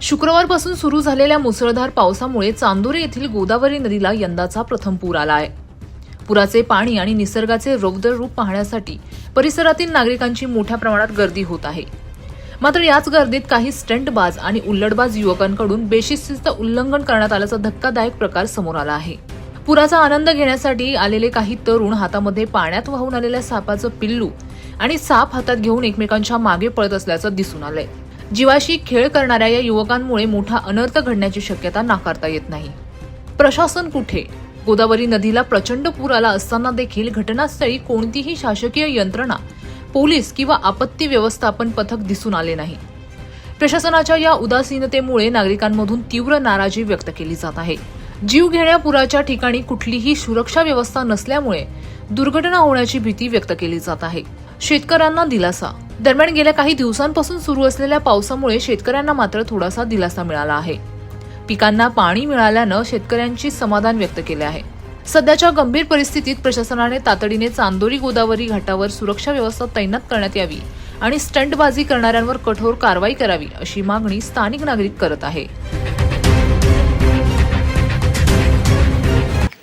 शुक्रवारपासून सुरू झालेल्या मुसळधार पावसामुळे चांदोरी येथील गोदावरी नदीला यंदाचा प्रथम पूर आला आहे। पुराचे पाणी आणि निसर्गाचे रौद्र रूप पाहण्यासाठी परिसरातील नागरिकांची मोठ्या प्रमाणात गर्दी होत आहे। मात्र याच गर्दीत काही स्टंटबाज आणि उल्लडबाज युवकांकडून बेशिस्तीचं उल्लंघन करण्यात आल्याचा धक्कादायक प्रकार समोर आला आहे। पुराचा आनंद घेण्यासाठी आलेले काही तरुण हातामध्ये पाण्यात वाहून आलेल्या सापाचं पिल्लू आणि साप हातात घेऊन एकमेकांच्या मागे पळत असल्याचं दिसून आलंय। जीवाशी खेळ करणाऱ्या या युवकांमुळे मोठा अनर्थ घडण्याची शक्यता नाकारता येत नाही। प्रशासन कुठे? गोदावरी नदीला प्रचंड पूर आला असताना देखील घटनास्थळी कोणतीही शासकीय यंत्रणा, पोलीस किंवा आपत्ती व्यवस्थापन पथक दिसून आले नाही। प्रशासनाच्या या उदासीनतेमुळे नागरिकांमधून तीव्र नाराजी व्यक्त केली जात आहे। जीवघेण्या पुराच्या ठिकाणी कुठलीही सुरक्षा व्यवस्था नसल्यामुळे दुर्घटना होण्याची भीती व्यक्त केली जात आहे। शेतकऱ्यांना दिलासा। दरम्यान गेल्या काही दिवसांपासून सुरू असलेल्या पावसामुळे शेतकऱ्यांना मात्र थोडासा दिलासा मिळाला आहे। पिकांना पाणी मिळाल्यानं शेतकऱ्यांची समाधान व्यक्त केले आहे। सध्याच्या गंभीर परिस्थितीत प्रशासनाने तातडीने चांदोरी गोदावरी घाटावर सुरक्षा व्यवस्था तैनात करण्यात यावी आणि स्टंटबाजी करणाऱ्यांवर कठोर कारवाई करावी अशी मागणी स्थानिक नागरिक करत आहे।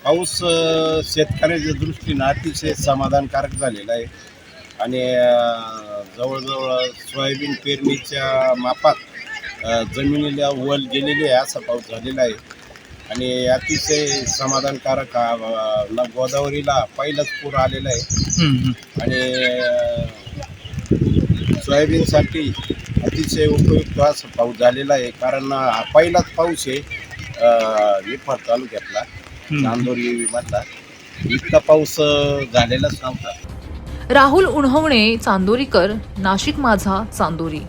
पाऊस शेतकऱ्याच्या दृष्टीने अतिशय समाधानकारक झालेला आहे आणि जवळजवळ सोयाबीन पेरणीच्या मापात जमिनीला वल गेलेली आहे असा पाऊस झालेला आहे आणि अतिशय समाधानकारक गोदावरीला पहिलाच पूर आलेला आहे आणि सोयाबीनसाठी अतिशय उपयुक्त असा पाऊस झालेला आहे। कारण हा पहिलाच पाऊस आहे निफाड तालुक्यातला चांदोरी मधला, इतका पाऊस झालेलाच नव्हता। राहुल उन्हवणे, चांदोरीकर, नाशिक माझा, चांदोरी।